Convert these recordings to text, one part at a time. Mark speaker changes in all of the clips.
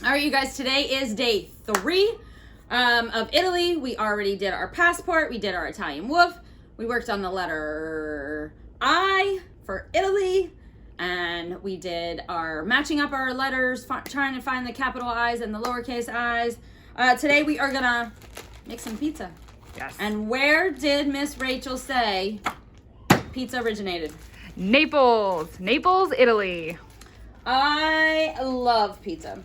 Speaker 1: All right, you guys, today is day 3 of Italy. We already did our passport. We did our Italian wolf. We worked on the letter I for Italy. And we did our matching up our letters, trying to find the capital I's and the lowercase i's. Today we are going to make some pizza.
Speaker 2: Yes.
Speaker 1: And where did Miss Rachel say pizza originated?
Speaker 2: Naples, Italy.
Speaker 1: I love pizza.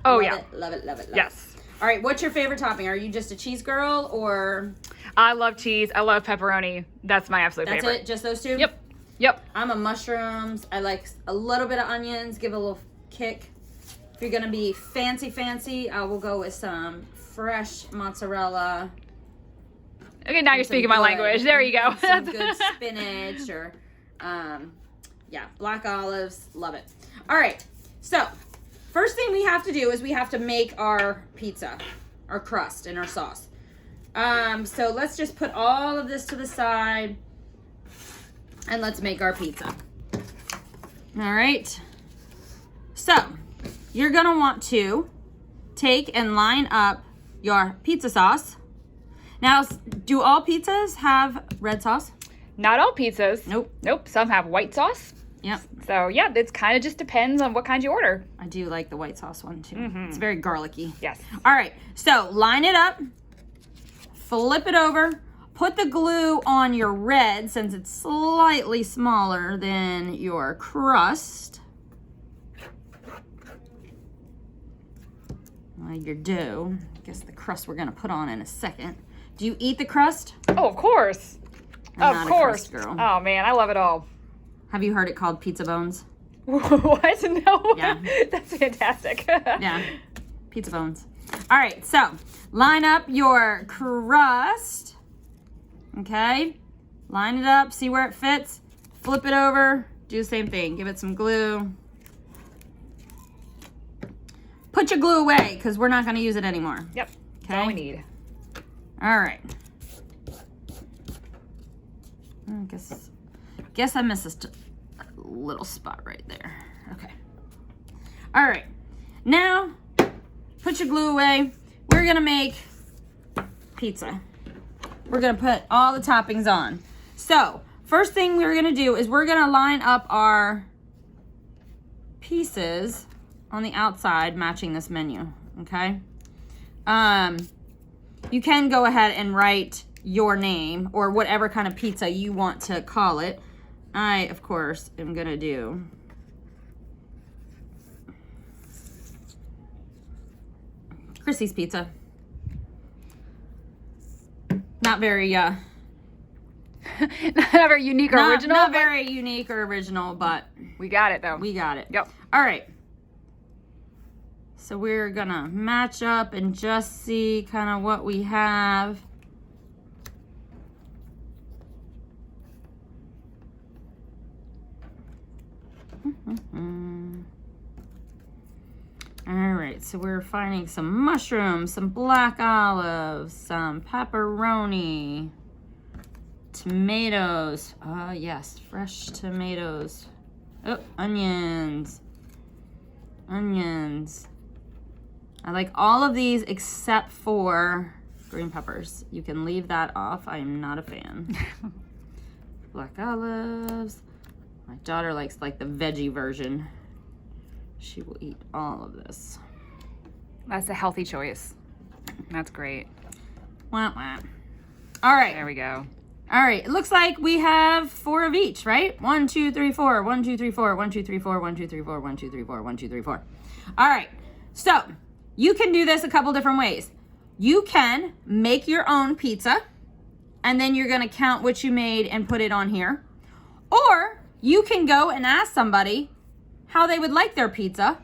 Speaker 2: Oh,
Speaker 1: love
Speaker 2: yeah.
Speaker 1: Love it.
Speaker 2: Yes.
Speaker 1: All right, what's your favorite topping? Are you just a cheese girl or?
Speaker 2: I love cheese. I love pepperoni. That's my absolute favorite.
Speaker 1: That's it? Just those two?
Speaker 2: Yep.
Speaker 1: I'm a mushrooms. I like a little bit of onions, give a little kick. If you're going to be fancy, I will go with some fresh mozzarella.
Speaker 2: Okay, now you're speaking my language. There you go.
Speaker 1: Some good spinach or, black olives. Love it. All right, so first thing we have to do is we have to make our pizza, our crust and our sauce. So let's just put all of this to the side and let's make our pizza. All right. So you're going to want to take and line up your pizza sauce. Now, do all pizzas have red sauce?
Speaker 2: Not all pizzas.
Speaker 1: Nope.
Speaker 2: Some have white sauce.
Speaker 1: Yep.
Speaker 2: So, yeah, it kind of just depends on what kind you order.
Speaker 1: I do like the white sauce one, too.
Speaker 2: Mm-hmm.
Speaker 1: It's very garlicky.
Speaker 2: Yes.
Speaker 1: All right. So line it up. Flip it over. Put the glue on your red since it's slightly smaller than your crust. Your dough. I guess the crust we're going to put on in a second. Do you eat the crust?
Speaker 2: Oh, of course.
Speaker 1: I'm
Speaker 2: of
Speaker 1: not
Speaker 2: course.
Speaker 1: A crust girl.
Speaker 2: Oh, man, I love it all.
Speaker 1: Have you heard it called pizza bones?
Speaker 2: What? No.
Speaker 1: Yeah.
Speaker 2: That's fantastic.
Speaker 1: Yeah. Pizza bones. All right. So line up your crust. Okay. Line it up. See where it fits. Flip it over. Do the same thing. Give it some glue. Put your glue away because we're not going to use it anymore.
Speaker 2: Yep.
Speaker 1: Okay.
Speaker 2: That's all we need.
Speaker 1: All right. I guess I missed a little spot right there. Okay. All right. Now, put your glue away. We're going to make pizza. We're going to put all the toppings on. So, first thing we're going to do is we're going to line up our pieces on the outside matching this menu, okay? You can go ahead and write your name or whatever kind of pizza you want to call it. I, of course, am gonna do Chrissy's Pizza. Not very,
Speaker 2: not very unique or original.
Speaker 1: Not very unique or original, but
Speaker 2: we got it, though.
Speaker 1: We got it.
Speaker 2: Yep.
Speaker 1: All right. So we're gonna match up and just see kind of what we have. All right, so we're finding some mushrooms, some black olives, some pepperoni, tomatoes. Yes, fresh tomatoes. Oh, onions. I like all of these except for green peppers. You can leave that off. I am not a fan. Black olives. My daughter likes like the veggie version. She will eat all of this.
Speaker 2: That's a healthy choice. That's great.
Speaker 1: Wah, wah. All right.
Speaker 2: There we go.
Speaker 1: All right. It looks like we have 4 of each, right? 1, 2, 3, 4. 1, 2, 3, 4. 1, 2, 3, 4. 1, 2, 3, 4. 1, 2, 3, 4. 1, 2, 3, 4. All right. So you can do this a couple different ways. You can make your own pizza, and then you're going to count what you made and put it on here. Or you can go and ask somebody how they would like their pizza,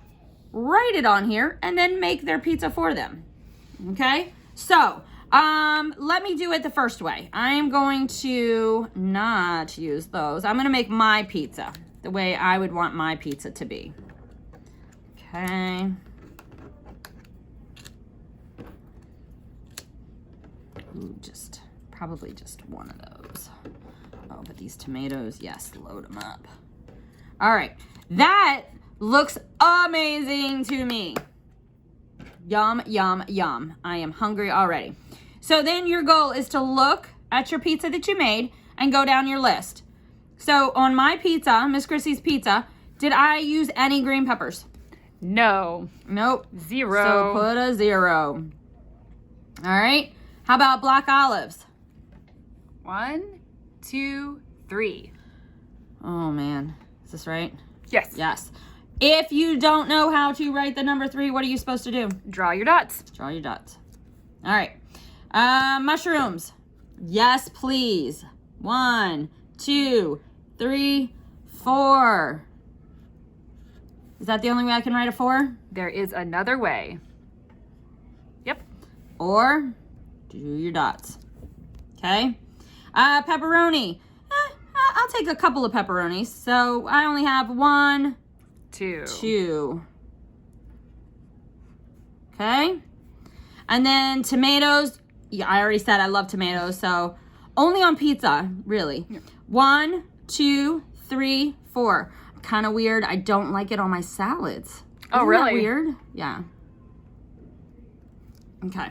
Speaker 1: write it on here, and then make their pizza for them. Okay? So, let me do it the first way. I am going to not use those. I'm going to make my pizza the way I would want my pizza to be. Okay. Ooh, probably just one of those. Oh, but these tomatoes, yes, load them up. All right, that looks amazing to me. Yum, yum, yum. I am hungry already. So then your goal is to look at your pizza that you made and go down your list. So on my pizza, Miss Chrissy's pizza, did I use any green peppers?
Speaker 2: No.
Speaker 1: Nope.
Speaker 2: 0.
Speaker 1: So put a 0. All right. How about black olives?
Speaker 2: 1, 2, 3.
Speaker 1: Oh, man. Is this right?
Speaker 2: Yes.
Speaker 1: Yes. If you don't know how to write the number 3, what are you supposed to do?
Speaker 2: Draw your dots.
Speaker 1: Draw your dots. All right. Mushrooms. Yes, please. 1, 2, 3, 4. Is that the only way I can write a 4?
Speaker 2: There is another way. Yep.
Speaker 1: Or do your dots. Okay. Pepperoni. I'll take a couple of pepperonis. So I only have 1, 2. Okay. And then tomatoes. Yeah, I already said I love tomatoes. So only on pizza, really.
Speaker 2: Yep.
Speaker 1: 1, 2, 3, 4. Kind of weird. I don't like it on my salads.
Speaker 2: Oh,
Speaker 1: Isn't
Speaker 2: really?
Speaker 1: that weird? Yeah. Okay.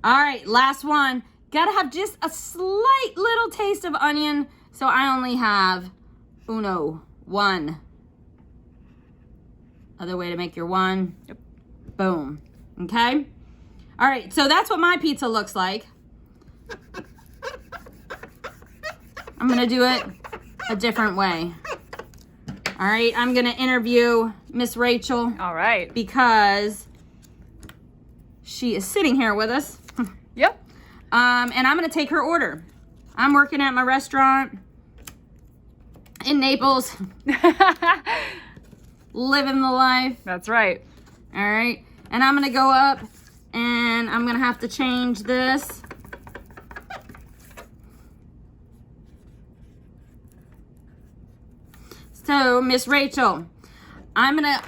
Speaker 1: All right, last one. Gotta have just a slight little taste of onion. So I only have 1. Other way to make your 1.
Speaker 2: Yep.
Speaker 1: Boom. Okay. All right, so that's what my pizza looks like. I'm gonna do it a different way. All right, I'm gonna interview Miss Rachel
Speaker 2: All right.
Speaker 1: because she is sitting here with us.
Speaker 2: Yep.
Speaker 1: And I'm gonna take her order. I'm working at my restaurant in Naples, living the life.
Speaker 2: That's right.
Speaker 1: All right, and I'm gonna go up and I'm gonna have to change this. So, Miss Rachel, I'm gonna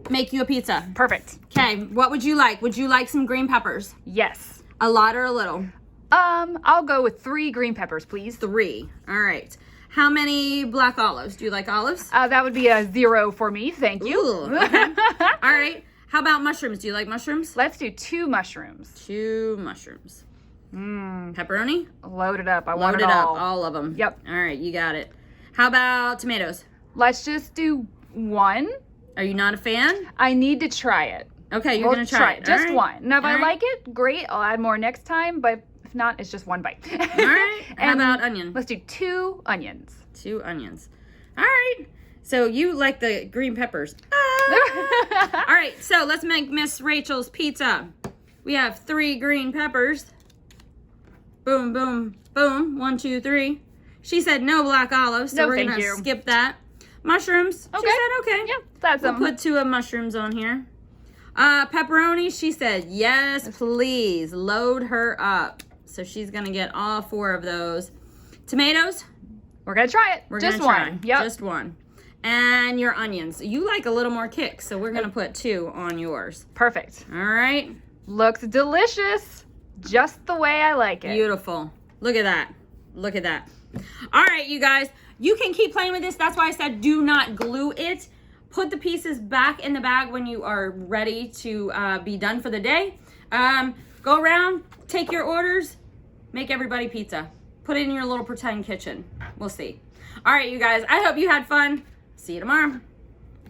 Speaker 1: make you a pizza.
Speaker 2: Perfect.
Speaker 1: Okay, what would you like? Would you like some green peppers?
Speaker 2: Yes.
Speaker 1: A lot or a little?
Speaker 2: I'll go with 3 green peppers, please.
Speaker 1: 3. All right. How many black olives? Do you like olives?
Speaker 2: That would be a 0 for me. Thank you.
Speaker 1: Ooh, okay. All right. How about mushrooms? Do you like mushrooms?
Speaker 2: Let's do 2 mushrooms.
Speaker 1: 2 mushrooms. Pepperoni?
Speaker 2: Load it up. I want
Speaker 1: Load
Speaker 2: it
Speaker 1: it up,
Speaker 2: all.
Speaker 1: all of them.
Speaker 2: Yep.
Speaker 1: All right, you got it. How about tomatoes?
Speaker 2: Let's just do 1.
Speaker 1: Are you not a fan?
Speaker 2: I need to try it.
Speaker 1: Okay, you're
Speaker 2: We'll
Speaker 1: gonna try it.
Speaker 2: Just
Speaker 1: All right.
Speaker 2: 1. Now, if I
Speaker 1: All right.
Speaker 2: like it, great. I'll add more next time. But if not, it's just 1 bite.
Speaker 1: All right. How about onion?
Speaker 2: Let's do 2 onions.
Speaker 1: 2 onions. All right. So you like the green peppers. All right, so let's make Miss Rachel's pizza. We have 3 green peppers. Boom, boom, boom. 1, 2, 3. She said no black olives, so
Speaker 2: No,
Speaker 1: we're
Speaker 2: thank
Speaker 1: gonna
Speaker 2: you.
Speaker 1: skip that. Mushrooms.
Speaker 2: Okay.
Speaker 1: She said okay.
Speaker 2: Yep, that's
Speaker 1: We'll put 2 of mushrooms on here. Pepperoni, she said yes, please. Load her up. So she's gonna get all 4 of those. Tomatoes.
Speaker 2: We're going to try it.
Speaker 1: We're
Speaker 2: just
Speaker 1: gonna try.
Speaker 2: 1. Yep.
Speaker 1: Just 1. And your onions. You like a little more kick, so we're gonna put 2 on yours.
Speaker 2: Perfect.
Speaker 1: All right.
Speaker 2: Looks delicious. Just the way I like it.
Speaker 1: Beautiful. Look at that. Look at that. All right, you guys. You can keep playing with this. That's why I said do not glue it. Put the pieces back in the bag when you are ready to be done for the day. Go around, take your orders, make everybody pizza. Put it in your little pretend kitchen. We'll see. All right, you guys. I hope you had fun. See you tomorrow.